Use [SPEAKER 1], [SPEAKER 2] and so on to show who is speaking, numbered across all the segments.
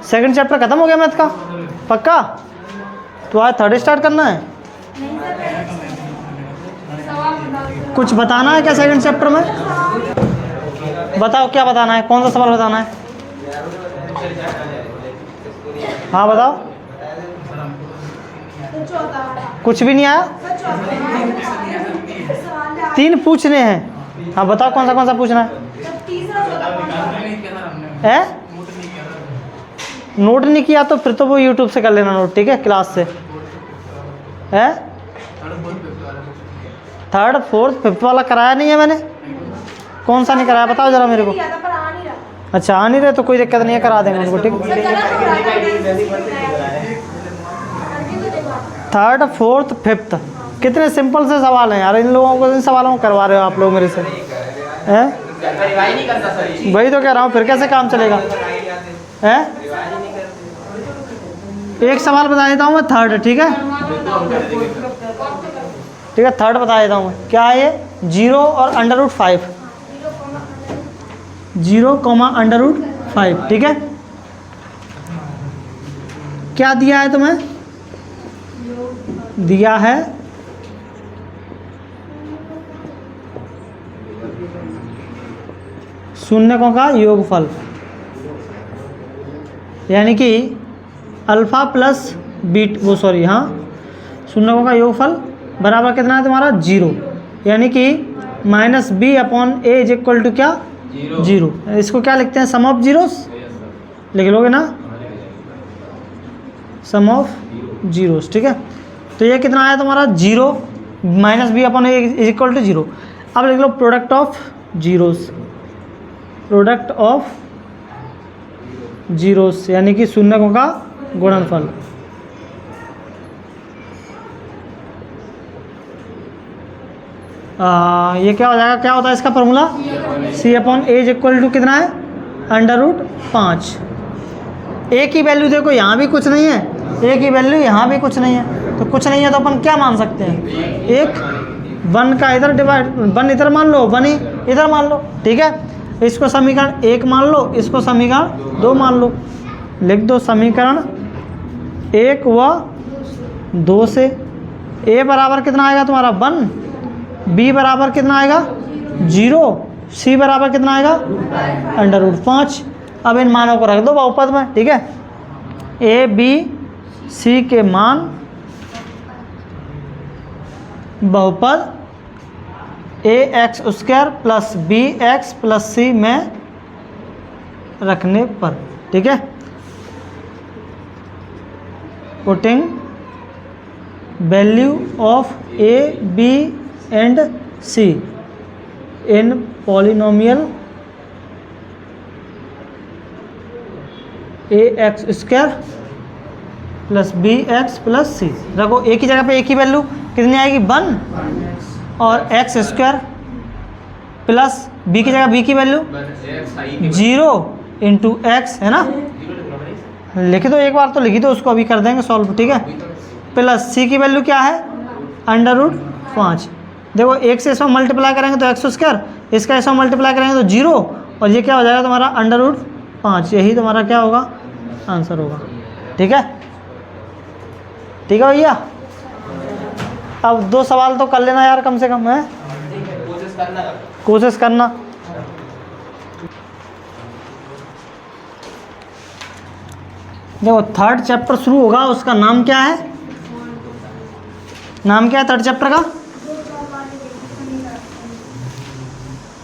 [SPEAKER 1] Second chapter खत्म हो गया मैथ का? पक्का? तो आज थर्ड स्टार्ट करना है। कुछ बताना है क्या सेकंड चैप्टर में? बताओ क्या बताना है, कौन सा सवाल बताना है? हाँ बताओ। कुछ भी नहीं आया? 3 पूछने हैं। हाँ बताओ कौन सा पूछना है? नोट नहीं किया तो फिर तो वो यूट्यूब से कर लेना नोट, ठीक है, क्लास से। है थर्ड फोर्थ फिफ्थ वाला कराया नहीं है मैंने? कौन सा नहीं कराया बताओ जरा मेरे को। अच्छा आ नहीं रहे तो कोई दिक्कत नहीं है, करा देंगे उनको, ठीक। थर्ड फोर्थ फिफ्थ कितने सिंपल से सवाल हैं यार, इन लोगों को इन सवालों को करवा रहे हो आप लोग मेरे से, हैं? वही तो कह रहा हूँ, फिर कैसे काम चलेगा? हैं? एक सवाल बता देता हूँ मैं थर्ड, ठीक है? ठीक है, थर्ड बता देता हूँ मैं। क्या है ये? 0 और √5। 0, √5, ठीक है। क्या दिया है तुम्हें? दिया है शून्यकों का योगफल, यानी कि अल्फा प्लस बीट शून्यकों का योगफल बराबर कितना है तुम्हारा? 0, यानी कि -b/a = क्या? 0। इसको क्या लिखते हैं? सम ऑफ जीरोस लिख लोगे ना, सम ऑफ जीरोस, ठीक है। तो ये कितना आया तुम्हारा? 0 -b/a = 0। अब लिख लो product of zeros, product of zeros यानी कि शून्यकों का गुणनफल। ये क्या हो जाएगा? क्या होता है इसका फॉर्मूला? c/a = कितना है? √5। a की वैल्यू देखो यहाँ भी कुछ नहीं है, a की वैल्यू यहाँ भी कुछ नहीं है, तो कुछ नहीं है तो अपन क्या मान सकते हैं? एक 1 का इधर डिवाइड, 1 इधर मान लो, 1 ही इधर मान लो, ठीक है। इसको समीकरण 1 मान लो, इसको समीकरण 2 मान लो। लिख दो समीकरण 1 व 2 से a बराबर कितना आएगा तुम्हारा? 1, b बराबर कितना आएगा? 0, c बराबर कितना आएगा? √5। अब इन मानों को रख दो बहुपद में, ठीक है। a b c के मान बहुपद ax² + bx + c में रखने पर, ठीक है। Putting value of a b and c in polynomial ax² + bx + c रखो। a की जगह पे a की वैल्यू कितनी आएगी? 1 और x² प्लस b की जगह b की वैल्यू 0 × x, है ना। लिखी दो, एक बार तो लिखी दो, उसको अभी कर देंगे सॉल्व, ठीक है। प्लस c की वैल्यू क्या है? √5। देखो 1 से इसमें मल्टीप्लाई करेंगे तो x², इसका इसमें मल्टीप्लाई करेंगे तो 0, और ये क्या हो जाएगा तुम्हारा? √5। यही तुम्हारा क्या होगा? आंसर होगा, ठीक है। ठीक है भैया, अब 2 सवाल तो कर लेना यार कम से कम, है कोशिश करना। देखो थर्ड चैप्टर शुरू होगा, उसका नाम क्या है? नाम क्या है थर्ड चैप्टर का?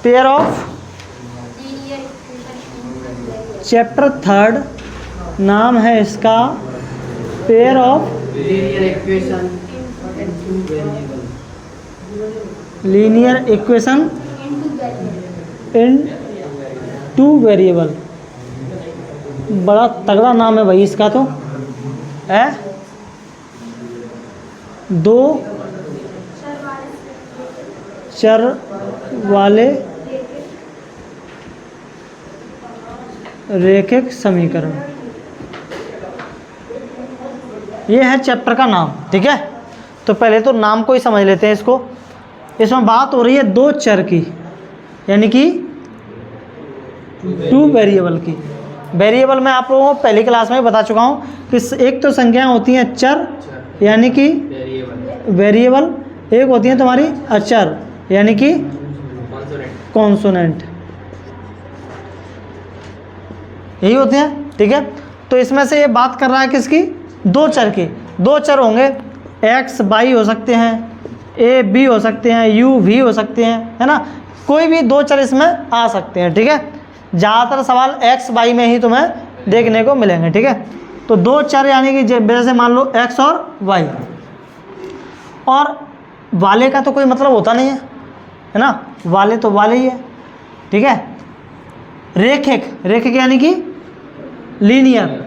[SPEAKER 1] Pair of. चैप्टर थर्ड नाम है इसका pair of linear equation in 2 variable. बड़ा तगड़ा नाम है भाई इसका, तो है 2 चर वाले रैखिक समीकरण। ये है चैप्टर का नाम, ठीक है। तो पहले तो नाम को ही समझ लेते हैं इसको। इसमें बात हो रही है 2 चर की, यानी कि 2 वेरिएबल की। वेरिएबल मैं आप लोगों को पहली क्लास में ही बता चुका हूँ कि एक तो संख्याएं होती हैं चर यानी कि वेरिएबल, एक होती हैं तुम्हारी अचर यानी कि कॉन्सोनेंट, यही होते हैं। ठीक है, तो इसमें से ये बात कर रहा है किसकी, दो चर की। दो चर होंगे, एक्स वाई हो सकते हैं, ए बी हो सकते हैं, यू वी हो सकते हैं, है ना, कोई भी दो चर इसमें आ सकते हैं। ठीक है, ज़्यादातर सवाल एक्स वाई में ही तुम्हें देखने को मिलेंगे। ठीक है, तो दो चर यानी कि जैसे मान लो एक्स और वाई, और वाले का तो कोई मतलब होता नहीं है ना, वाले तो वाले ही है। ठीक है, रेखिक, रेखिक यानी कि लीनियर।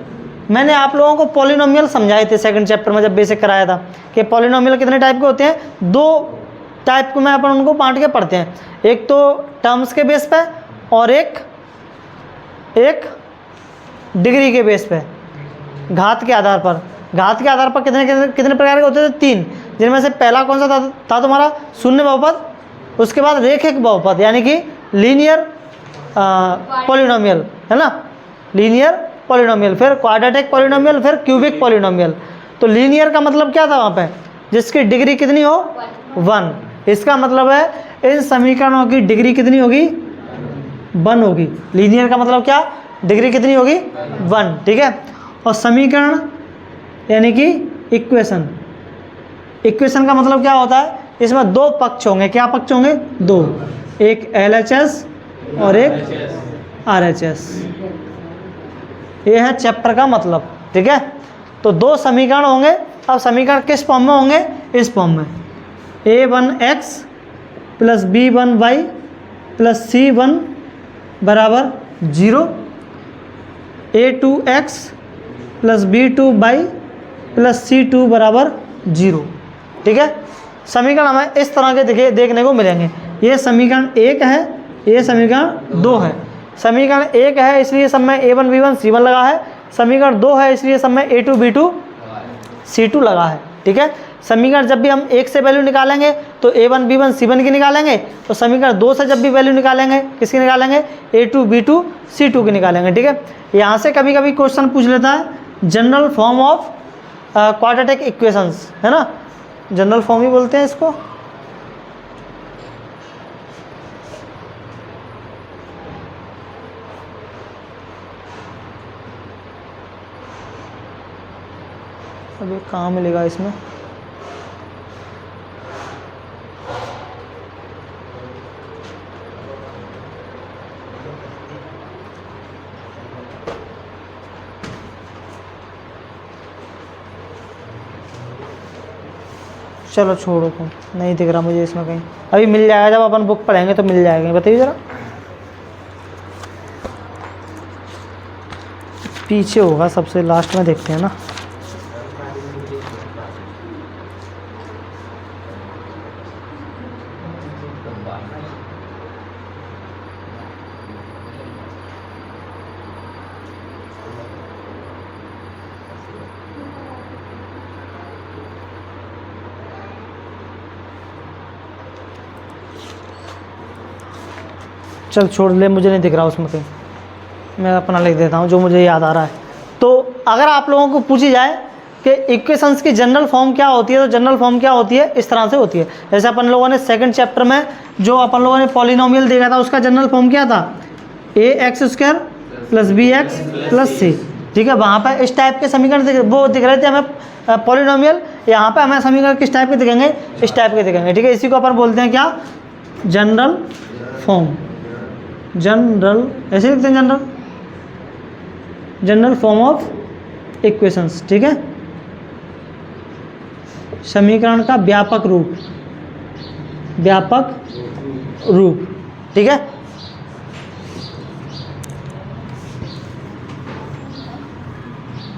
[SPEAKER 1] मैंने आप लोगों को पॉलिनोमियल समझाए थे सेकंड चैप्टर में जब बेसिक कराया था कि पॉलिनोमियल कितने टाइप के होते हैं, दो टाइप को मैं अपन उनको बांट के पढ़ते हैं, एक तो टर्म्स के बेस पे और एक डिग्री के बेस पे, घात के आधार पर। घात के आधार पर कितने कितने कितने प्रकार के होते थे, तीन, जिनमें से पहला कौन सा था तुम्हारा, शून्य बहुपद, उसके बाद रेखिक बहुपद यानी कि लीनियर पॉलिनोमियल, है ना, लीनियर पॉलिनोमियल, फिर क्वाड्रेटिक पॉलिनोमियल, फिर क्यूबिक पॉलिनोमियल। तो लीनियर का मतलब क्या था वहाँ पे, जिसकी डिग्री कितनी हो, 1। इसका मतलब है इन समीकरणों की डिग्री कितनी होगी, 1 होगी। लीनियर का मतलब क्या, डिग्री कितनी होगी, 1। ठीक है, और समीकरण यानी कि इक्वेशन, इक्वेशन का मतलब क्या होता है, इसमें दो पक्ष होंगे। क्या पक्ष होंगे, दो, एक LHS और एक RHS। ये है चैप्टर का मतलब। ठीक है, तो दो समीकरण होंगे। अब समीकरण किस फॉर्म में होंगे, इस फॉर्म में, A1x plus B1y plus C1 बराबर 0, A2x plus B2y plus C2 बराबर 0। ठीक है, समीकरण हमें इस तरह के देखने को मिलेंगे। ये समीकरण 1 है, ये समीकरण 2 है। समीकरण 1 है इसलिए सब में A1 B1 C1 लगा है, समीकरण 2 है इसलिए सब में A2 B2 C2 लगा है। ठीक है, समीकरण जब भी हम 1 से वैल्यू निकालेंगे तो A1 B1 C1 की निकालेंगे, तो समीकरण 2 से जब भी वैल्यू निकालेंगे किसकी निकालेंगे, A2 B2 C2 की निकालेंगे। ठीक है, यहाँ से कभी कभी क्वेश्चन पूछ लेता है general form of quadratic equations, है ना, जनरल फॉर्म ही बोलते हैं इसको। अभी कहाँ मिलेगा इसमें, चलो छोड़ो, तुम नहीं दिख रहा मुझे इसमें कहीं, अभी मिल जाएगा, जब अपन बुक पढ़ेंगे तो मिल जाएगा। बताइए ज़रा, पीछे होगा सबसे लास्ट में, देखते हैं ना। चल छोड़ ले, मुझे नहीं दिख रहा उसमें कहीं, मैं अपना लिख देता हूँ जो मुझे याद आ रहा है। तो अगर आप लोगों को पूछी जाए कि इक्वेशंस की जनरल फॉर्म क्या होती है, तो जनरल फॉर्म क्या होती है, इस तरह से होती है। जैसे अपन लोगों ने सेकंड चैप्टर में जो अपन लोगों ने पॉलिनोमियल देखा था, उसका जनरल फॉर्म क्या था, ax² plus bx plus c। ठीक है, वहाँ पर इस टाइप के समीकरण वो दिख रहे थे हमें पॉलिनोमियल, यहाँ पर हमें समीकरण किस टाइप के दिखेंगे, इस टाइप के दिखेंगे। ठीक है, इसी को अपन बोलते हैं क्या, जनरल फॉर्म। जनरल ऐसे लिखते हैं, जनरल फॉर्म ऑफ इक्वेशंस। ठीक है, समीकरण का व्यापक रूप, व्यापक रूप। ठीक है,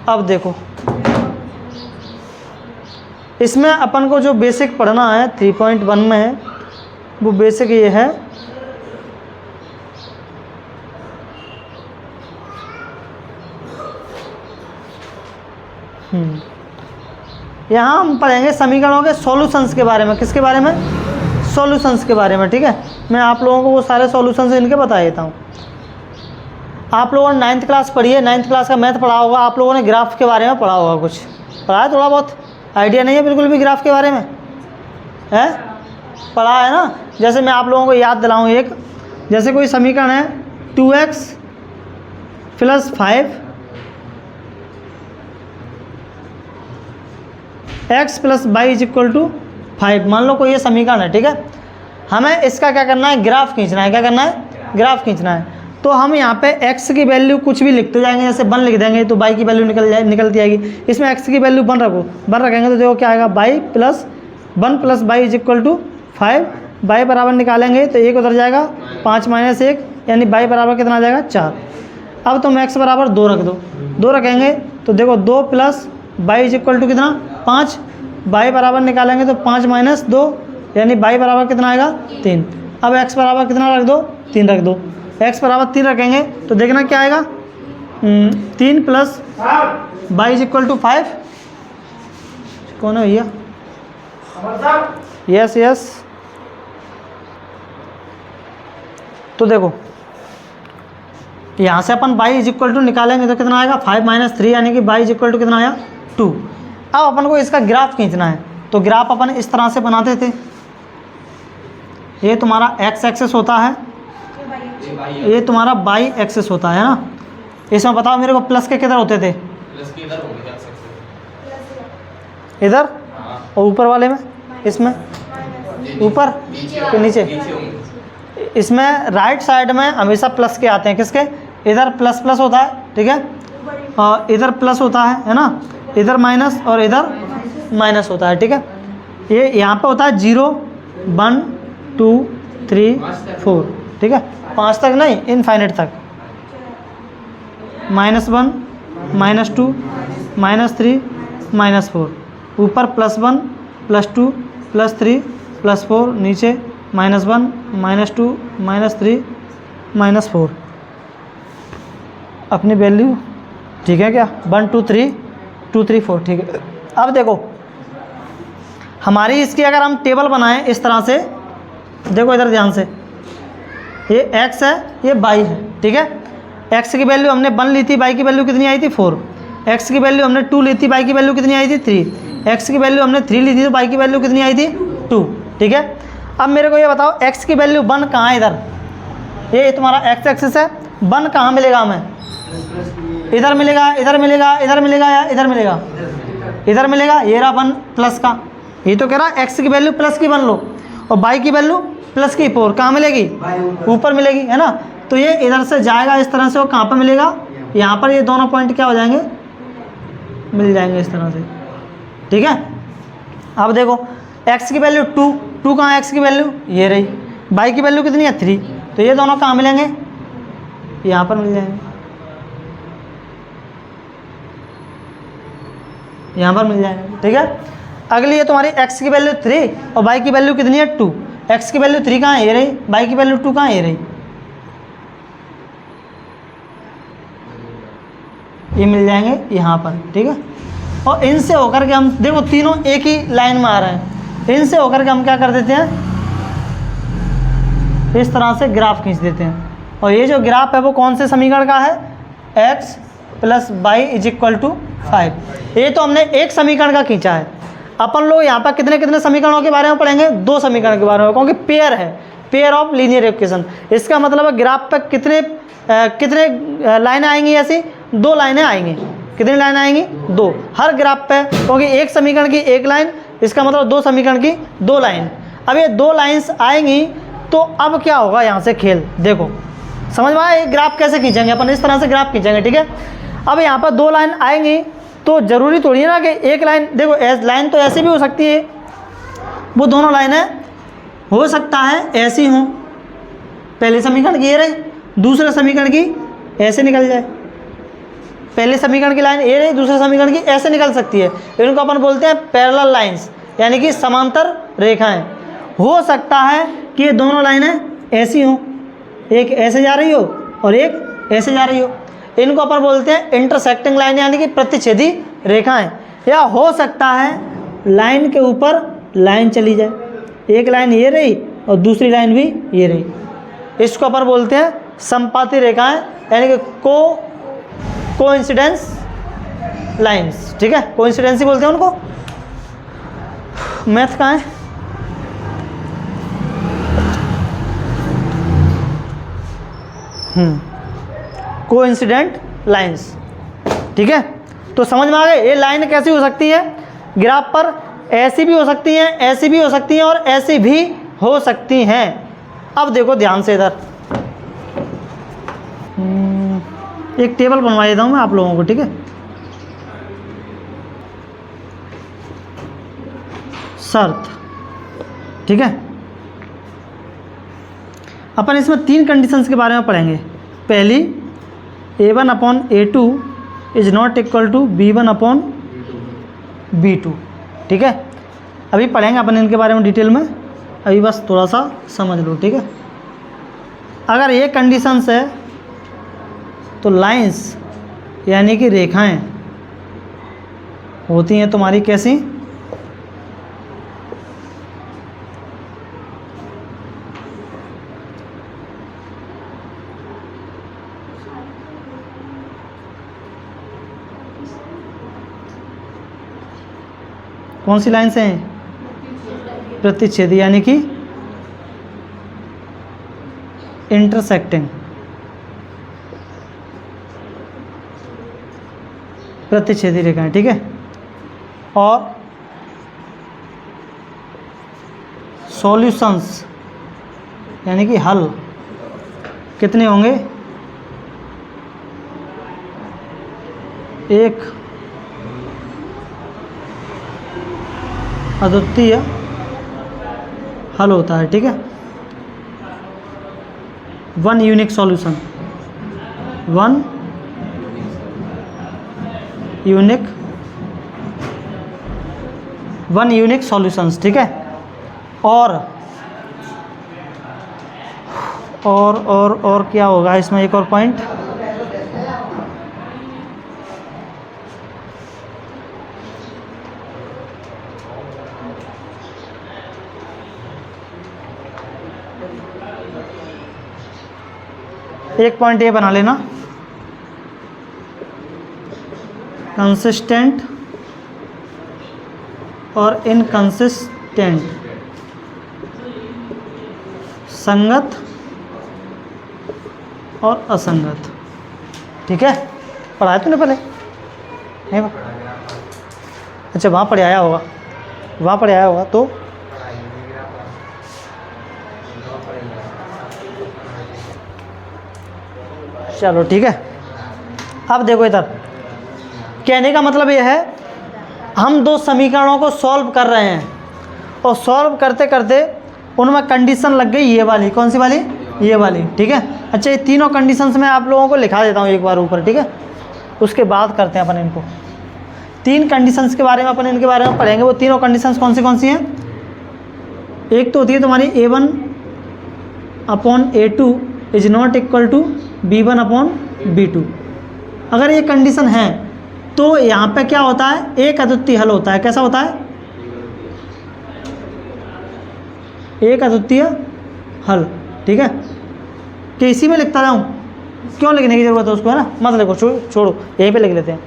[SPEAKER 1] अब देखो इसमें अपन को जो बेसिक पढ़ना है 3.1 में है, वो बेसिक ये है, यहाँ हम पढ़ेंगे समीकरणों के सॉल्यूशंस के बारे में। किसके बारे में, सॉल्यूशंस के बारे में। ठीक है, मैं आप लोगों को वो सारे सॉल्यूशंस इनके बता देता हूँ। आप लोगों ने 9th क्लास पढ़ी है, 9th क्लास का मैथ पढ़ा होगा, आप लोगों ने ग्राफ के बारे में पढ़ा होगा, कुछ पढ़ा है, थोड़ा बहुत आइडिया नहीं है बिल्कुल भी ग्राफ के बारे में है, पढ़ा है ना। जैसे मैं आप लोगों को याद दिलाऊं, एक जैसे कोई समीकरण है 2x + 5 x + y = 5, मान लो कोई ये समीकरण है, ठीक है। हमें इसका क्या करना है, ग्राफ खींचना है। क्या करना है, ग्राफ खींचना है। तो हम यहाँ पे x की वैल्यू कुछ भी लिखते जाएंगे, जैसे 1 लिख देंगे तो y की वैल्यू निकलती आएगी। इसमें x की वैल्यू 1 रखेंगे तो देखो क्या आएगा, y + 1 + y = 5, y बराबर निकालेंगे तो 1 उधर जाएगा, 5 - 1 यानी y बराबर कितना आ जाएगा, 4। अब तुम x बराबर 2 रख दो, 2 रखेंगे तो देखो 2 + y = कितना, 5, y बराबर निकालेंगे तो 5 - 2 यानी y बराबर कितना आएगा, 3। अब x बराबर कितना रख दो, 3 रख दो। x बराबर 3 रखेंगे तो देखना क्या आएगा, 3 + y = 5। कौन है भैया, यस यस। तो देखो यहाँ से अपन y = निकालेंगे तो कितना आएगा, 5 - 3 यानी कि y = कितना आया, 2। अब अपन को इसका ग्राफ खींचना है, तो ग्राफ अपन इस तरह से बनाते थे। ये तुम्हारा x एक्सिस होता है, ये तुम्हारा y एक्सिस होता है ना। इसमें बताओ मेरे को प्लस के किधर होते थे,
[SPEAKER 2] प्लस के इधर होंगे,
[SPEAKER 1] इधर, और ऊपर वाले में, इसमें ऊपर के नीचे, इसमें राइट साइड में हमेशा प्लस के आते हैं। किसके, इधर प्लस प्लस होता है, ठीक है, और इधर प्लस होता है ना, इधर माइनस और इधर माइनस होता है, ठीक है। ये यहाँ पे होता है 0, 1, 2, 3, 4, ठीक है, 5 तक नहीं, इनफाइनाइट तक, -1, -2, -3, -4, ऊपर +1, +2, +3, +4, नीचे -1, -2, -3, -4। अपनी वैल्यू ठीक है क्या, 1 2 3 2 3 4, ठीक है। अब देखो हमारी इसकी अगर हम टेबल बनाएं इस तरह से, देखो इधर ध्यान से, ये x है, ये y है, ठीक है। x की वैल्यू हमने 1 ली थी, y की वैल्यू कितनी आई थी, 4। x की वैल्यू हमने 2 ली थी, y की वैल्यू कितनी आई थी, 3। x की वैल्यू हमने 3 ली थी तो y की वैल्यू कितनी आई थी, 2, ठीक है। अब मेरे को ये बताओ x की वैल्यू 1 कहाँ है, इधर, ये तुम्हारा x एक्सिस है, 1 कहाँ मिलेगा हमें, इधर मिलेगा, इधर मिलेगा, इधर मिलेगा या इधर मिलेगा, इधर मिलेगा। ये रहा 1 प्लस का, ये तो कह रहा x की वैल्यू प्लस की 1 लो, और y की वैल्यू प्लस की 4 कहाँ मिलेगी, ऊपर मिलेगी, है ना। तो ये इधर से जाएगा इस तरह से, वो कहाँ पर मिलेगा, यहाँ पर। ये दोनों पॉइंट क्या हो जाएंगे, मिल जाएंगे इस तरह से, ठीक है। अब देखो x की वैल्यू 2 कहाँ है, x की वैल्यू ये रही, y की वैल्यू कितनी है, 3, तो ये दोनों कहाँ मिलेंगे, यहाँ पर मिल जाएंगे, यहाँ पर मिल जाएंगे, ठीक है। अगली ये तुम्हारी x की वैल्यू 3 और y की वैल्यू कितनी है, 2। x की वैल्यू 3 कहाँ है, ये रही, y की वैल्यू 2 कहाँ है, ये रही, ये मिल जाएंगे यहाँ पर, ठीक है। और इनसे होकर के हम देखो तीनों एक ही लाइन में आ रहे हैं, इनसे होकर के हम क्या कर देते हैं, इस तरह से ग्राफ खींच देते हैं। और ये जो ग्राफ है वो कौन से समीकरण का है, x + y = 5। ये तो हमने एक समीकरण का खींचा है। अपन लोग यहाँ पर कितने कितने समीकरणों के बारे में पढ़ेंगे, 2 समीकरण के बारे में, क्योंकि पेयर है, पेयर ऑफ लीनियर इक्वेशन। इसका मतलब है ग्राफ पर कितने लाइनें आएंगी, ऐसी 2 लाइनें आएंगी। कितनी लाइनें आएंगी, 2 हर ग्राफ पे, क्योंकि एक समीकरण की एक लाइन, इसका मतलब 2 समीकरण की 2 लाइन। अब ये 2 लाइन्स आएंगी तो अब क्या होगा, यहाँ से खेल देखो, समझ में आया, ये ग्राफ कैसे खींचेंगे अपन, इस तरह से ग्राफ खींचेंगे, ठीक है। अब यहाँ पर 2 लाइन आएंगी तो ज़रूरी थोड़ी है ना कि एक लाइन, देखो लाइन तो ऐसी भी हो सकती है, वो दोनों लाइनें हो सकता है ऐसी हों, पहले समीकरण की ये रही, दूसरे समीकरण की ऐसे निकल जाए, पहले समीकरण की लाइन ये रही, दूसरे समीकरण की ऐसे निकल सकती है। इनको अपन बोलते हैं पैरेलल लाइंस, यानी कि समांतर रेखाएं। हो सकता है कि ये दोनों लाइनें ऐसी हों, एक ऐसे जा रही हो और एक ऐसे जा रही हो, इनको अपन बोलते हैं इंटरसेक्टिंग लाइन, यानी कि प्रतिच्छेदी रेखाएं। या हो सकता है लाइन के ऊपर लाइन चली जाए, एक लाइन ये रही और दूसरी लाइन भी ये रही, इसको अपन बोलते हैं समपाती रेखाएं यानी कि कोइंसिडेंस लाइंस, ठीक है, कोइंसिडेंस बोलते हैं उनको। मैथ कहाँ है? कोइंसिडेंट लाइंस, ठीक है। तो समझ में आ गए, ये लाइन कैसी हो सकती है ग्राफ पर? ऐसी भी हो सकती हैं, ऐसी भी हो सकती हैं और ऐसी भी हो सकती हैं। अब देखो ध्यान से इधर एक टेबल बनवा देता हूं मैं आप लोगों को, ठीक है। शर्त, ठीक है। अपन इसमें 3 कंडीशंस के बारे में पढ़ेंगे। पहली, A1/A2 is not equal to B1/B2, ठीक है। अभी पढ़ेंगे अपन इनके बारे में डिटेल में, अभी बस थोड़ा सा समझ लो, ठीक है। अगर ये कंडीशंस है तो लाइंस यानी कि रेखाएं होती हैं तुम्हारी कैसी? कौन सी लाइन से हैं? प्रतिच्छेदी, यानी कि इंटरसेक्टिंग, प्रतिच्छेदी रेखाएं, ठीक है। और सॉल्यूशंस यानी कि हल कितने होंगे? एक अद्वितीय हल होता है, ठीक है। One unique solution, one unique solutions, ठीक है। और क्या होगा इसमें? एक और पॉइंट, एक पॉइंट ये बना लेना, कंसिस्टेंट और इनकंसिस्टेंट, संगत और असंगत, ठीक है। पढ़ाया तूने पहले? नहीं, अच्छा वहाँ पढ़े आया होगा, वहाँ पढ़े आया होगा तो चलो ठीक है। अब देखो इधर कहने का मतलब यह है, हम 2 समीकरणों को सॉल्व कर रहे हैं और सॉल्व करते करते उनमें कंडीशन लग गई ये वाली। कौन सी वाली? ये वाली, ठीक है। अच्छा ये तीनों कंडीशंस मैं आप लोगों को लिखा देता हूँ एक बार ऊपर, ठीक है। उसके बाद करते हैं अपन इनको 3 कंडीशंस के बारे में, अपन इनके बारे में पढ़ेंगे। वो तीनों कंडीशंस कौन सी हैं? एक तो होती है तुम्हारी A1/A2 is not equal to B1/B2। अगर ये कंडीशन है तो यहाँ पे क्या होता है? एक अद्वितीय हल होता है। कैसा होता है? एक अद्वितीय हल, ठीक है। कि इसी में लिखता जाऊँ? क्यों लिखने की जरूरत है उसको, है ना, मत लिखो, छोड़ो यहीं पे लिख लेते हैं।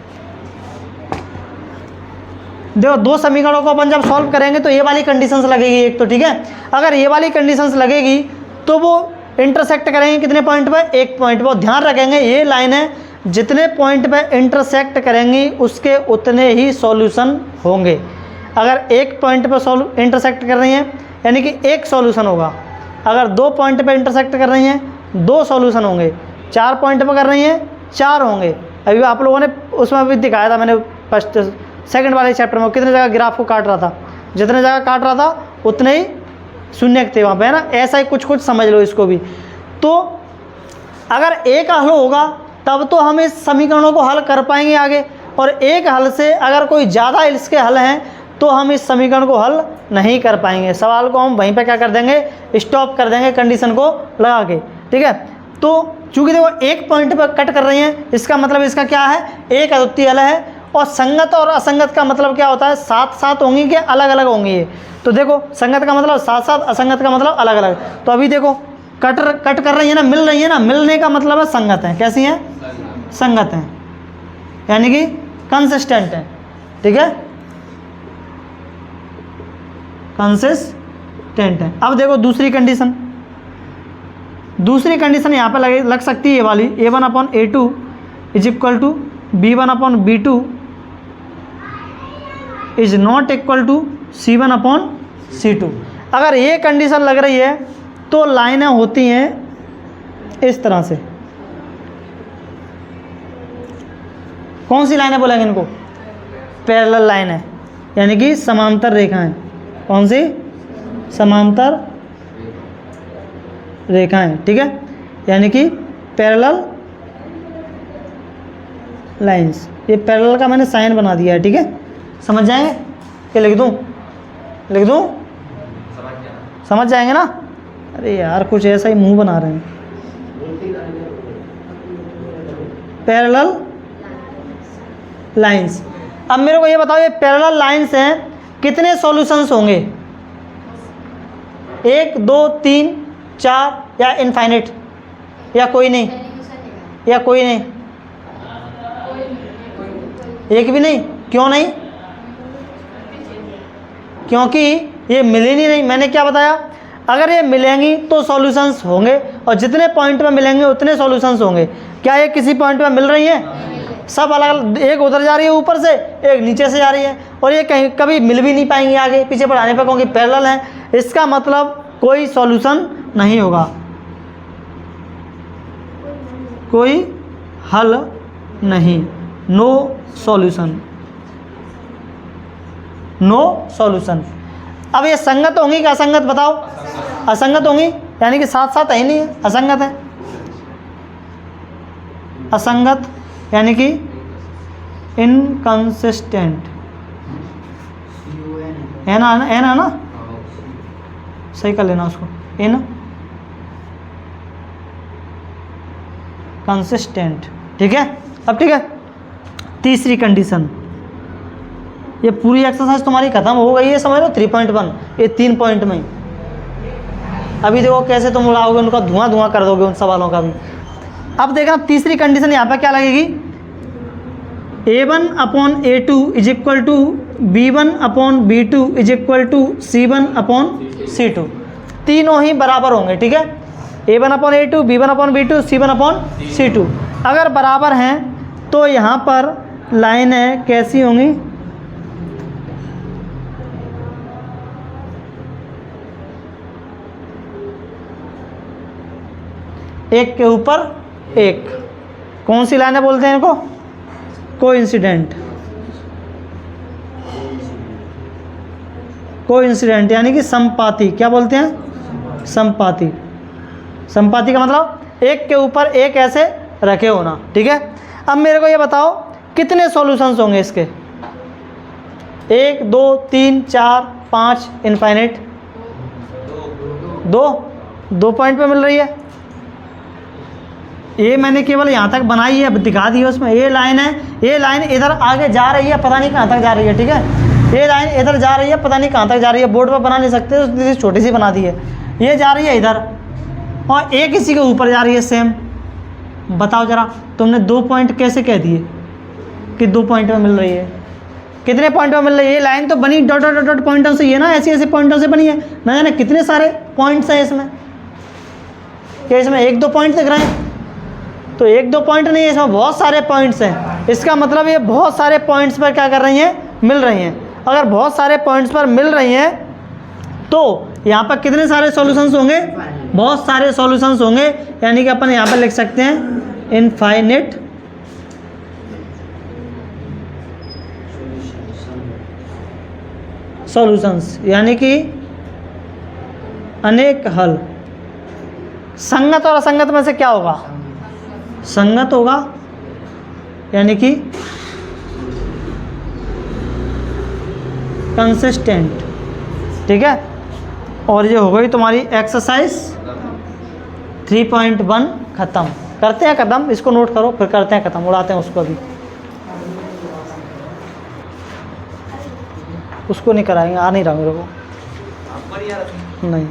[SPEAKER 1] देखो 2 समीकरणों को अपन जब सॉल्व करेंगे तो ये वाली कंडीशंस लगेगी एक तो, ठीक है। अगर ये वाली कंडीशंस लगेगी तो वो इंटरसेक्ट करेंगे कितने पॉइंट पे? एक पॉइंट पे। ध्यान रखेंगे ये लाइन है, जितने पॉइंट पे इंटरसेक्ट करेंगी उसके उतने ही सॉल्यूशन होंगे। अगर एक पॉइंट पे इंटरसेक्ट कर रही हैं यानी कि एक सॉल्यूशन होगा। अगर 2 पॉइंट पे इंटरसेक्ट कर रही हैं 2 सॉल्यूशन होंगे। 4 पॉइंट पे कर रही हैं 4 होंगे। अभी आप लोगों ने उसमें भी दिखाया था, मैंने फर्स्ट सेकंड वाले चैप्टर में, कितने जगह ग्राफ को काट रहा था, जितने जगह काट रहा था उतने ही शून्य थे वहाँ पे, है ना। ऐसा ही कुछ समझ लो इसको भी। तो अगर एक हल होगा तब तो हम इस समीकरणों को हल कर पाएंगे आगे, और एक हल से अगर कोई ज़्यादा इसके हल हैं तो हम इस समीकरण को हल नहीं कर पाएंगे। सवाल को हम वहीं पे क्या कर देंगे? स्टॉप कर देंगे कंडीशन को लगा के, ठीक है। तो चूँकि देखो एक पॉइंट पर कट कर रही हैं, इसका मतलब इसका क्या है? एक अद्वितीय हल है। और संगत और असंगत का मतलब क्या होता है? साथ साथ होंगी कि अलग अलग होंगी ये? तो देखो संगत का मतलब साथ साथ, असंगत का मतलब अलग अलग। तो अभी देखो कट कर रही है ना, मिल रही है ना, मिलने का मतलब है संगत है। कैसी हैं? संगत हैं, यानी कि कंसिस्टेंट है। ठीक है, कंसिस्टेंट है। अब देखो दूसरी कंडीशन, दूसरी कंडीशन यहाँ पे लग सकती है ये वाली, A1/A2 is equal to B1/B2 is not equal to C1/C2। अगर ये कंडीशन लग रही है तो लाइनें होती हैं इस तरह से। कौन सी लाइनें बोलेंगे इनको? पैरेलल लाइन है, यानी कि समांतर रेखाएं। कौन सी? समांतर रेखाएं। ठीक है, यानी कि पैरेलल लाइंस। ये पैरेलल का मैंने साइन बना दिया है। ठीक है, समझ जाएंगे? ये लिख दूं? लिख दूं? समझ जाएंगे ना? अरे यार कुछ ऐसा ही मुंह बना रहे हैं। Parallel lines. अब मेरे को ये बताओ, ये पैरेलल लाइंस हैं, कितने सॉल्यूशंस होंगे? 1 2 3 4 या इनफाइनिट, या कोई नहीं, या कोई नहीं, एक भी नहीं? क्यों नहीं? क्योंकि ये मिली नहीं। मैंने क्या बताया? अगर ये मिलेंगी तो सॉल्यूशंस होंगे, और जितने पॉइंट में मिलेंगे उतने सॉल्यूशंस होंगे। क्या ये किसी पॉइंट में मिल रही हैं? सब अलग अलग, एक उधर जा रही है ऊपर से, एक नीचे से जा रही है, और ये कहीं कभी मिल भी नहीं पाएंगी आगे पीछे बढ़ाने पर, क्योंकि पैरेलल है। इसका मतलब कोई सॉल्यूशन नहीं होगा, कोई हल नहीं, नो सॉल्यूशन, नो सॉल्यूशन। अब ये संगत होंगी कि असंगत? बताओ। असंगत होंगी, यानी कि साथ साथ है ही नहीं है, असंगत है। असंगत यानी कि इनकंसिस्टेंट है ना? है ना? सही कर लेना उसको, इन कंसिस्टेंट। ठीक है, अब ठीक है, तीसरी कंडीशन। ये पूरी एक्सरसाइज तुम्हारी खत्म हो गई है, समझ लो 3.1, ये 3 पॉइंट में। अभी देखो कैसे तुम उड़ाओगे, उनका धुआं धुआं कर दोगे उन सवालों का भी। अब देखना तीसरी कंडीशन यहाँ पे क्या लगेगी? A1/A2 is equal to B1/B2 is equal to C1/C2। तीनों ही बराबर होंगे। ठीक है, A1/A2, B1/B2, C1/C2 अगर बराबर हैं तो यहाँ पर लाइनें कैसी होंगी? एक के ऊपर एक। कौन सी लाइनें बोलते हैं इनको? कोइंसिडेंट। कोइंसिडेंट यानी कि संपाती। क्या बोलते हैं? संपाती। संपाती का मतलब एक के ऊपर एक ऐसे रखे होना। ठीक है, अब मेरे को ये बताओ कितने सॉल्यूशंस होंगे इसके? 1 2 3 4 5 इनफाइनाइट। 2 पॉइंट पे मिल रही है। ये मैंने केवल यहाँ तक बनाई है, दिखा दी है उसमें। ये लाइन है, ये लाइन इधर आगे जा रही है, पता नहीं कहाँ तक जा रही है। ठीक है, ये लाइन इधर जा रही है, पता नहीं कहाँ तक जा रही है। बोर्ड पर बना नहीं सकते, तो छोटी सी बना दी है। ये जा रही है इधर, और एक इसी के ऊपर जा रही है सेम। बताओ जरा, तुमने 2 पॉइंट कैसे कह दिए कि 2 पॉइंट में मिल रही है? कितने पॉइंट में मिल रही है? ये लाइन तो बनी डॉट डॉट डॉट पॉइंटों से, ये ना ऐसे ऐसे पॉइंटों से बनी है। न जाने कितने सारे पॉइंट्स हैं इसमें। क्या इसमें 1-2 पॉइंट दिख रहे हैं? तो 1-2 पॉइंट नहीं है, इसमें बहुत सारे पॉइंट्स हैं। इसका मतलब ये बहुत सारे पॉइंट्स पर क्या कर रही हैं? मिल रही हैं। अगर बहुत सारे पॉइंट्स पर मिल रही हैं तो यहाँ पर कितने सारे सॉल्यूशंस होंगे? बहुत सारे सॉल्यूशंस होंगे, यानी कि अपन यहाँ पर लिख सकते हैं इनफाइनिट सॉल्यूशंस, यानी कि अनेक हल। संगत और असंगत में से क्या होगा? संगत होगा, यानी कि कंसिस्टेंट। ठीक है, और ये हो गई तुम्हारी एक्सरसाइज 3.1 खत्म। करते हैं खत्म, इसको नोट करो, फिर करते हैं खत्म, उड़ाते हैं उसको। अभी उसको नहीं कराएंगे, आ नहीं रहा मेरे को। नहीं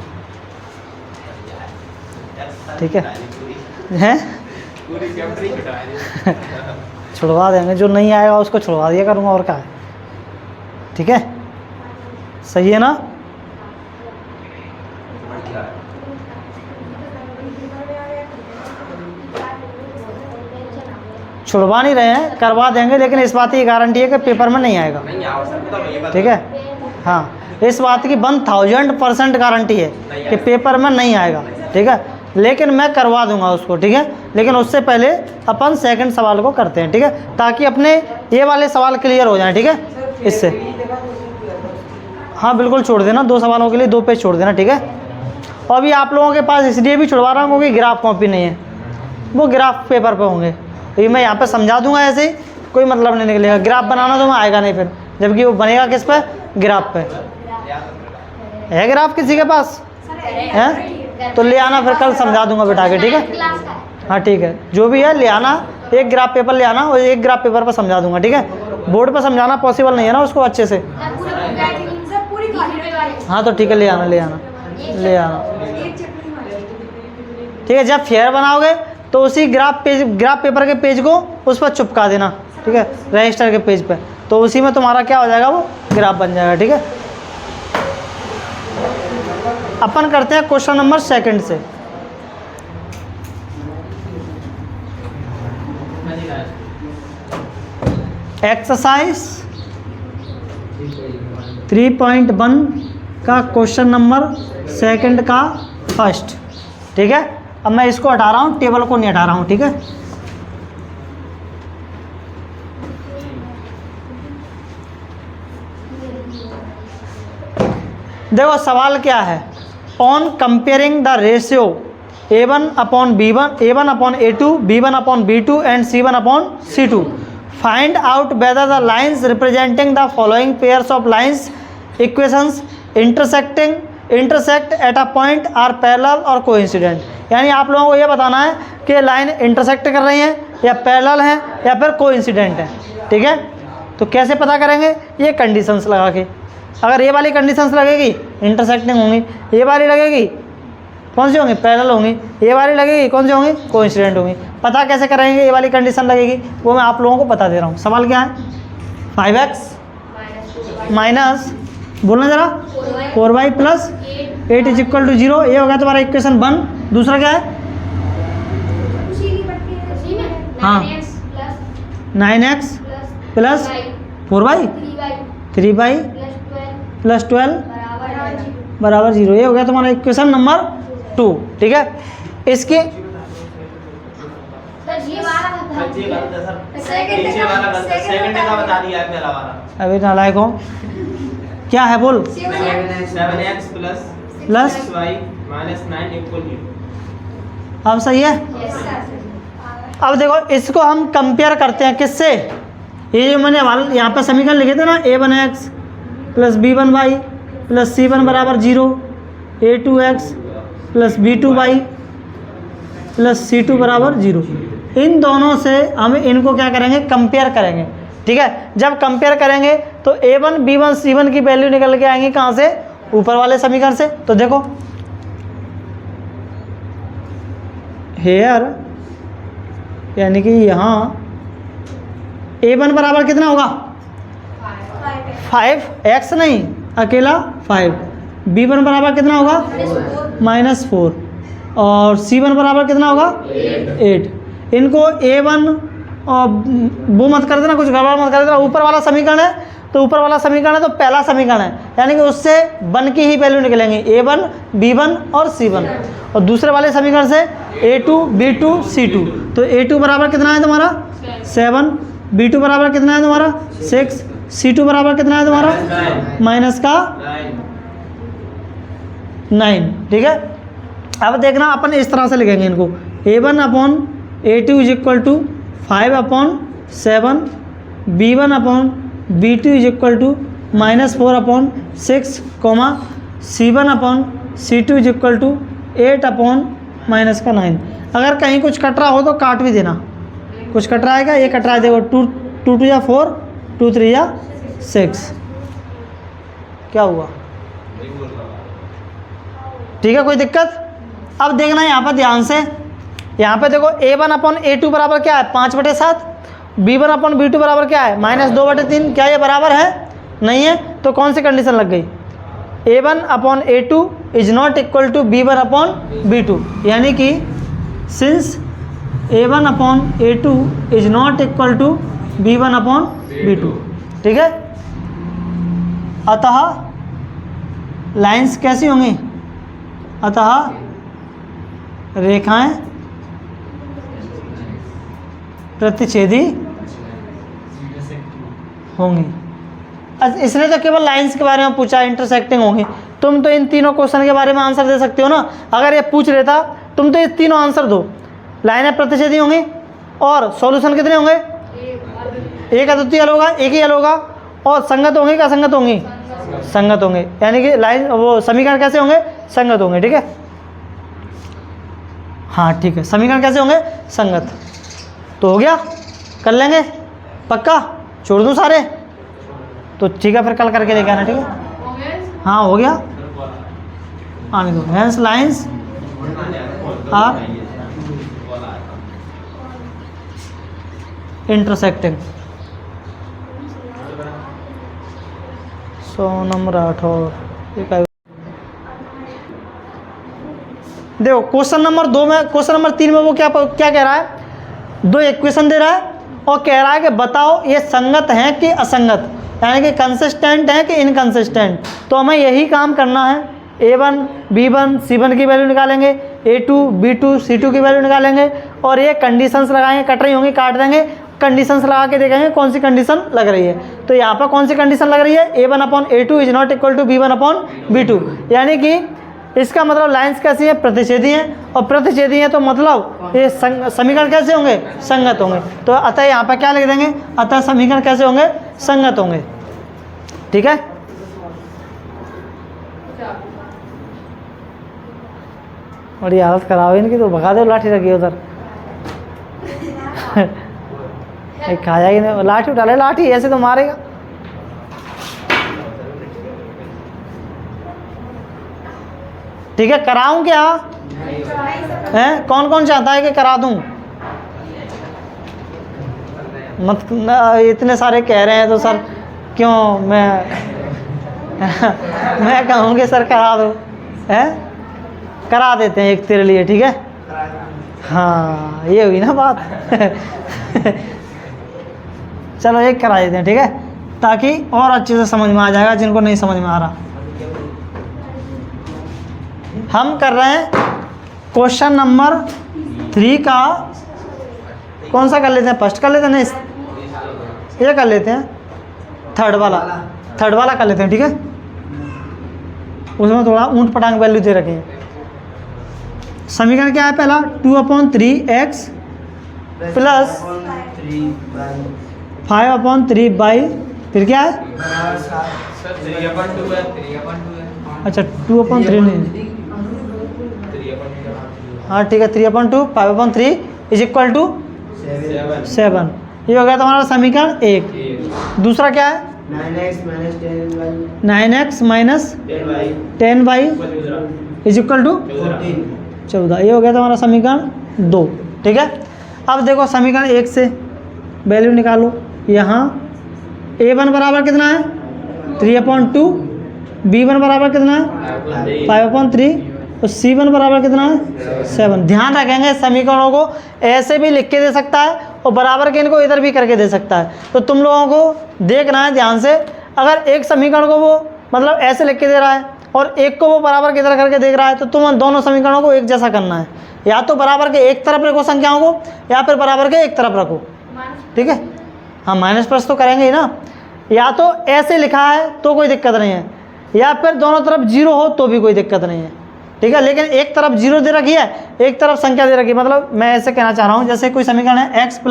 [SPEAKER 1] ठीक है, हैं छुड़वा देंगे, जो नहीं आएगा उसको छुड़वा दिया करूँगा, और क्या है। ठीक है, सही है ना। छुड़वा नहीं रहे हैं, करवा देंगे, लेकिन इस बात की गारंटी है कि पेपर में नहीं आएगा। ठीक है, हाँ, इस बात की 1000% गारंटी है कि पेपर में नहीं आएगा। ठीक है, लेकिन मैं करवा दूंगा उसको। ठीक है, लेकिन उससे पहले अपन सेकंड सवाल को करते हैं। ठीक है, ताकि अपने ये वाले सवाल क्लियर हो जाएं। ठीक है, इससे हाँ बिल्कुल छोड़ देना, 2 सवालों के लिए 2 पेज छोड़ देना। ठीक है, और अभी आप लोगों के पास इसलिए भी छुड़वा रहा हूँ क्योंकि ग्राफ कॉपी नहीं है, वो ग्राफ पेपर पे होंगे। ये मैं यहाँ पे समझा दूंगा, ऐसे ही कोई मतलब नहीं निकलेगा। ग्राफ बनाना तो मैं आएगा नहीं फिर, जबकि वो बनेगा किस पे, ग्राफ पे। है ग्राफ किसी के पास है तो ले आना, फिर कल समझा दूंगा बिठा के। ठीक है, हाँ ठीक है, जो भी है ले आना, एक ग्राफ पेपर ले आना और एक ग्राफ पेपर पर समझा दूंगा। ठीक है, बोर्ड पर समझाना पॉसिबल नहीं है ना उसको अच्छे से। हाँ तो ठीक है, ले आना ले आना ले आना। ठीक है, जब फेयर बनाओगे तो उसी ग्राफ पेपर के पेज को उस पर चिपका देना। ठीक है, रजिस्टर के पेज पे, तो उसी में तुम्हारा क्या हो जाएगा, वो ग्राफ बन जाएगा। ठीक है, अपन करते हैं क्वेश्चन नंबर 2 से। एक्सरसाइज 3.1 का क्वेश्चन नंबर 2 का फर्स्ट। ठीक है, अब मैं इसको हटा रहा हूँ, टेबल को नहीं हटा रहा हूँ। ठीक है, देखो सवाल क्या है, on comparing the ratio A1 upon B1, A1 upon A2, B1 upon B2 and C1 upon C2, find out whether the lines representing the following pairs of lines equations intersect at a point or parallel और coincident. यानी आप लोगों को ये बताना है कि line intersect कर रही हैं या पैरेलल हैं या फिर कोइंसिडेंट हैं। ठीक है, तो कैसे पता करेंगे, ये कंडीशंस लगा के। अगर ये वाली कंडीशंस लगेगी इंटरसेक्टिंग होंगी, ये वाली लगेगी कौन सी होंगी, पैरेलल होंगी, ये वाली लगेगी कौन सी होंगी, कोइंसिडेंट होंगी। पता कैसे करेंगे ये वाली कंडीशन लगेगी, वो मैं आप लोगों को बता दे रहा हूँ। सवाल क्या है, 5x माइनस, बोलना जरा, 4y plus 8 is equal to 0। ये हो गया तुम्हारा इक्वेशन 1। दूसरा क्या है, हाँ 9x plus 4y 3y plus 12 बराबर 0। ये हो गया तुम्हारा इक्वेशन नंबर 2। ठीक है, इसके अभी नालायक हो, क्या है बोल,
[SPEAKER 2] 7x plus y minus 9 equal 0।
[SPEAKER 1] अब सही है। अब देखो इसको हम कंपेयर करते हैं किससे, ये जो मैंने यहाँ पे समीकरण लिखे थे ना, A1x plus B1y plus C1 बराबर 0, A2x plus B2y plus C2 बराबर 0। इन दोनों से हम इनको क्या करेंगे, कंपेयर करेंगे। ठीक है, जब कंपेयर करेंगे तो A1 B1 C1 की वैल्यू निकल के आएंगी कहाँ से, ऊपर वाले समीकरण से। तो देखो हेयर, यानी कि यहाँ A1 बराबर कितना होगा, 5x नहीं अकेला 5, B1 बराबर कितना होगा -4 और C1 बराबर कितना होगा 8। इनको A1 और वो मत कर देना, कुछ गड़बड़ मत कर देना। ऊपर वाला समीकरण है तो ऊपर वाला समीकरण है तो पहला समीकरण है, यानी कि उससे 1 की ही वैल्यू निकलेंगी, A1 B1 और C1। और दूसरे वाले समीकरण से A2 B2 C2। तो A2 बराबर कितना है तुम्हारा 7, B2 बराबर कितना है तुम्हारा 6, C2 बराबर कितना है तुम्हारा माइनस का 9। ठीक है, अब देखना अपन इस तरह से लिखेंगे इनको, A1 upon A2 is equal to 5 upon 7, B1 upon B2 is equal to -4 upon 6, C1 upon C2 is equal to 8 upon minus का 9। अगर कहीं कुछ कट रहा हो तो काट भी देना, कुछ कट रहा है क्या, ये कट रहा है देखो, 2 2 या 4, 2 3 या 6। क्या हुआ, ठीक है, कोई दिक्कत, अब देखना यहाँ पर ध्यान से, यहाँ पे देखो A1/A2 बराबर क्या है 5/7, B1/B2 बराबर क्या है -2/3। क्या ये बराबर है? नहीं है। तो कौन सी कंडीशन लग गई? A1/A2 is not equal to B1/B2, यानी कि since A1/A2 is not equal to B1/B2, ठीक है। अतः लाइंस कैसी होंगी? अतः रेखाएं प्रतिच्छेदी होंगी। इसने तो केवल लाइंस के बारे में पूछा, इंटरसेक्टिंग होंगी। तुम तो इन तीनों क्वेश्चन के बारे में आंसर दे सकते हो ना। अगर ये पूछ लेता तुम तो ये तीनों आंसर दो, लाइनें प्रतिच्छेदी होंगी और सॉल्यूशन कितने होंगे? एक अद्वितीय हल होगा, एक ही हल होगा, और संगत होंगे क्या संगत होंगी? संगत होंगे, यानी कि लाइन वो समीकरण कैसे होंगे? संगत होंगे, ठीक है। हाँ ठीक है, समीकरण कैसे होंगे? संगत। तो हो गया, कर लेंगे पक्का, छोड़ दूँ सारे? तो ठीक है, फिर कल करके लेके आना, ठीक है। हाँ हो गया, आने दो। Hence lines are intersecting. 100 number 8 और देखो क्वेश्चन नंबर 2 में, क्वेश्चन नंबर 3 में वो क्या कह रहा है? 2 इक्वेशन दे रहा है और कह रहा है कि बताओ ये संगत हैं कि असंगत, यानी कि कंसिस्टेंट है कि इनकंसिस्टेंट। तो हमें यही काम करना है। A1 B1 C1 की वैल्यू निकालेंगे, A2 B2 C2 की वैल्यू निकालेंगे, और ये कंडीशंस लगाएंगे, कट रही होंगी काट देंगे, कंडीशंस लगा के देखेंगे कौन सी कंडीशन लग रही है। तो यहाँ पर कौन सी कंडीशन लग रही है? A1/A2 is not equal to B1/B2, यानी कि इसका मतलब लाइंस कैसी है? प्रतिच्छेदी हैं, और प्रतिच्छेदी हैं तो मतलब ये समीकरण कैसे होंगे? संगत होंगे। तो अतः यहाँ पर क्या लिख देंगे? अतः समीकरण कैसे होंगे? संगत होंगे, ठीक है। बड़ी हालत खराब है इनकी, तो भगा दो, लाठी रखी उधर। खाया ही नहीं, लाठी उठा ले, लाठी ऐसे तो मारेगा। ठीक है, कराऊं क्या? हैं कौन कौन चाहता है कि करा दूं? मत इतने सारे कह रहे हैं तो सर क्यों मैं कहूँगी सर करा दो, है करा देते हैं एक तेरे लिए, ठीक है। हाँ ये हुई ना बात। चलो एक करा देते हैं, ठीक है, ताकि और अच्छे से समझ में आ जाएगा जिनको नहीं समझ में आ रहा। हम कर रहे हैं क्वेश्चन नंबर 3 का, कौन सा कर लेते हैं? फर्स्ट कर लेते हैं, नहीं ये कर लेते हैं, थर्ड वाला कर लेते हैं, ठीक है। उसमें थोड़ा ऊंट पटांग वैल्यू दे रखे हैं। समीकरण क्या है? पहला 2/3x प्लस 5/3 फिर क्या है? अच्छा 2/3 नहीं, हाँ ठीक है, 3/2 5/3 इज इक्वल टू 7। ये हो गया तुम्हारा समीकरण 1। दूसरा क्या है? 9x minus 10y is equal to 14। ये हो गया तुम्हारा समीकरण 2, ठीक है। अब देखो समीकरण 1 से वैल्यू निकालो। यहाँ A1 बराबर कितना है? 3/2, B1 बराबर कितना है? 5/3, तो C1 बराबर कितना है? 7। ध्यान रखेंगे समीकरणों को ऐसे भी लिख के दे सकता है और बराबर के इनको इधर भी करके दे सकता है। तो तुम लोगों को देखना है ध्यान से, अगर एक समीकरण को वो मतलब ऐसे लिख के दे रहा है और एक को वो बराबर की तरह करके देख रहा है, तो तुम दोनों समीकरणों को एक जैसा करना है। या तो बराबर के एक तरफ रखो संख्याओं को, या फिर बराबर के एक तरफ रखो, ठीक है। हाँ माइनस प्लस तो करेंगे ही ना। या तो ऐसे लिखा है तो कोई दिक्कत नहीं है, या फिर दोनों तरफ 0 हो तो भी कोई दिक्कत नहीं है, ठीक है। लेकिन एक तरफ 0 दे रखी है, एक तरफ संख्या दे रखी है, मतलब मैं ऐसे कहना चाह रहा हूँ जैसे कोई समीकरण है x +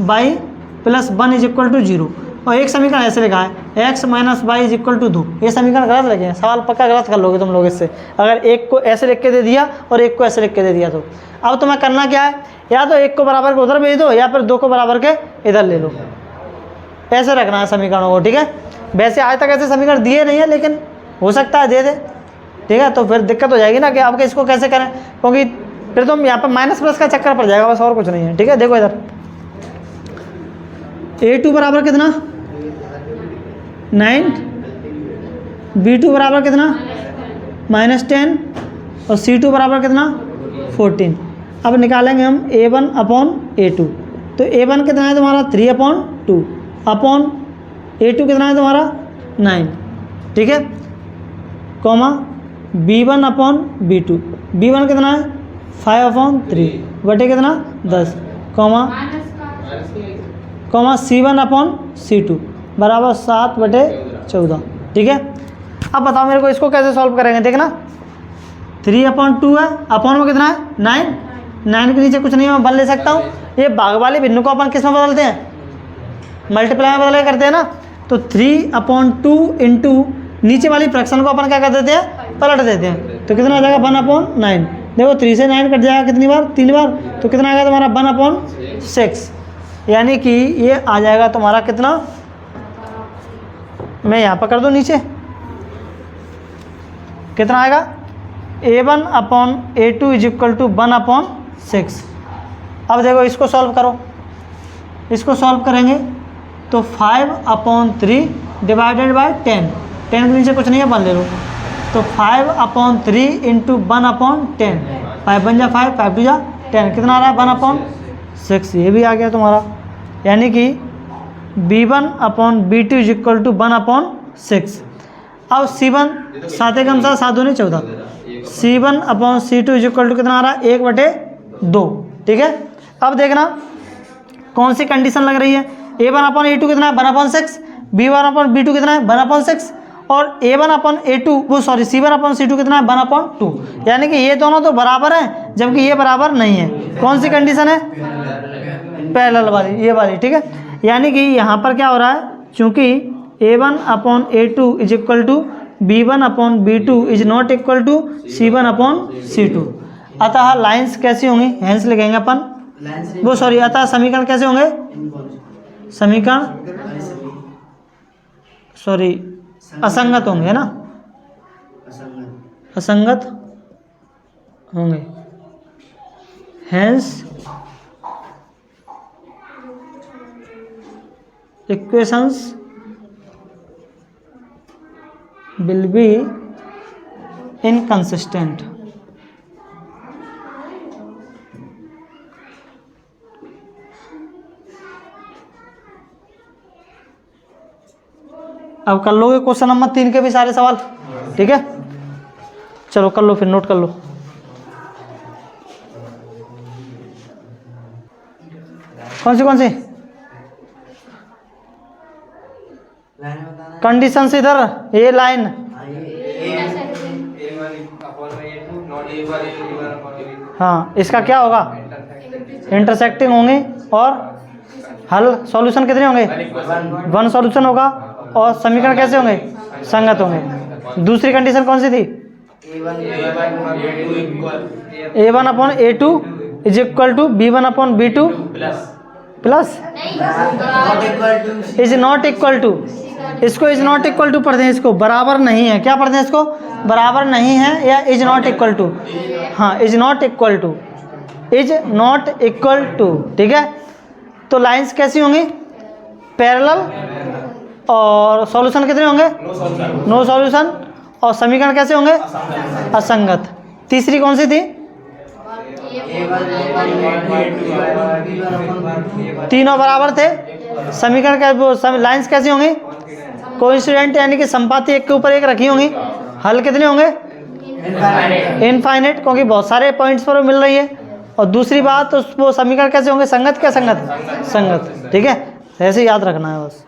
[SPEAKER 1] y + 1 is equal to 0, और एक समीकरण ऐसे लिखा है x - y is equal to 2। ये समीकरण गलत लिखे हैं, सवाल पक्का गलत कर लोगे तुम लोग इससे, अगर एक को ऐसे लिख के दे दिया और एक को ऐसे लिख के दे दिया तो। अब तुम्हें करना क्या है? या तो एक को बराबर के उधर भेज दो, या फिर 2 को बराबर के इधर ले लो। ऐसे रखना है समीकरणों को, ठीक है। वैसे आज तक ऐसे समीकरण दिए नहीं है, लेकिन हो सकता है दे दे, ठीक है, तो फिर दिक्कत हो जाएगी ना कि आपके इसको कैसे करें, क्योंकि फिर तो यहाँ पर माइनस प्लस का चक्कर पड़ जाएगा, बस और कुछ नहीं है। ठीक है, देखो इधर A2 बराबर कितना 9, B2 बराबर कितना -10 और C2 बराबर कितना 14। अब निकालेंगे हम A1 अपॉन A2, तो A1 कितना है तुम्हारा 3/2 अपॉन A2 कितना है तुम्हारा 9, ठीक है, comma B1 upon B2, B1 कितना है 5/3 बटे कितना 10, कॉमा C1 अपॉन C2 बराबर 7/14। ठीक है, अब बताओ मेरे को इसको कैसे सॉल्व करेंगे। देखना 3/2 है, अपॉन में कितना है 9 के नीचे कुछ नहीं है, मैं 1 ले सकता हूँ। ये भाग वाले भिन्न को अपन किस में बदलते हैं, मल्टीप्लाई में बदल करते हैं ना, तो 3/2 इंटू नीचे वाली फ्रैक्शन को अपन क्या कर देते हैं, पलट देते हैं, तो कितना आ जाएगा 1/9। देखो 3 से 9 कट जाएगा कितनी बार, 3 बार, तो कितना आएगा तुम्हारा 1/6, यानी कि ये आ जाएगा तुम्हारा कितना, मैं यहाँ पर कर दूँ नीचे, कितना आएगा A1 upon A2 is equal to 1/6। अब देखो इसको सॉल्व करो, इसको सॉल्व करेंगे तो 5/3 डिवाइडेड बाय 10 के नीचे कुछ नहीं है, 1 ले लो, तो 5/3 इंटू 1/10, 5 बन जा 5, 5 2 जा 10, कितना आ रहा है 1/6, ये भी आ गया तुम्हारा, यानी कि B1 upon B2 is equal to 1/6। अब C1 7 कम 7 दूनी 14, C1 upon C2 is equal to कितना आ रहा है 1/2। ठीक है, अब देखना कौन सी कंडीशन लग रही है, A1 अपॉन A2 कितना है 1/6, B1 अपॉन B2 कितना है 1/6 और A1 अपॉन A2 वो सॉरी C1 अपॉन C2 कितना है 1/2, यानी कि ये दोनों तो बराबर हैं जबकि ये बराबर नहीं है। कौन सी कंडीशन है, पैरेलल वाली, ये वाली। ठीक है, यानी कि यहाँ पर क्या हो रहा है, चूंकि A1 upon A2 is equal to B1 upon B2 is not equal to C1 upon C2, अतः लाइंस कैसी होंगी, हैंस लिखेंगे अपन, वो सॉरी अतः समीकरण कैसे होंगे, समीकरण सॉरी असंगत होंगे, है ना, असंगत होंगे, hence equations will be inconsistent। अब कर लोगे क्वेश्चन नंबर 3 के भी सारे सवाल, ठीक है, चलो कर लो, फिर नोट कर लो। कौन सी कंडीशन से इधर ये लाइन, हाँ इसका क्या होगा, इंटरसेक्टिंग होंगे और हल सॉल्यूशन कितने होंगे, 1 सॉल्यूशन होगा और समीकरण कैसे होंगे, संगत होंगे। दूसरी कंडीशन कौन सी थी, A1 upon A2 is equal to B1 upon B2 plus is not equal to, इसको इज नॉट इक्वल टू पढ़ते हैं, इसको बराबर नहीं है, क्या पढ़ते हैं इसको, बराबर नहीं है या इज नॉट इक्वल टू, हाँ is not equal to, is not equal to. ठीक है, तो लाइंस कैसी होंगी, पैरेलल और सॉल्यूशन कितने होंगे, नो सॉल्यूशन, और समीकरण कैसे होंगे, असंगत। तीसरी कौन सी थी, तीनों बराबर थे, समीकरण का लाइंस कैसी होंगी, कोइंसिडेंट यानी कि संपाती एक के ऊपर एक रखी होंगी, हल कितने होंगे, इनफाइनाइट, क्योंकि बहुत सारे पॉइंट्स पर मिल रही है, और दूसरी बात तो वो समीकरण कैसे होंगे, संगत क्या संगत, संगत। ठीक है, ऐसे याद रखना है बस।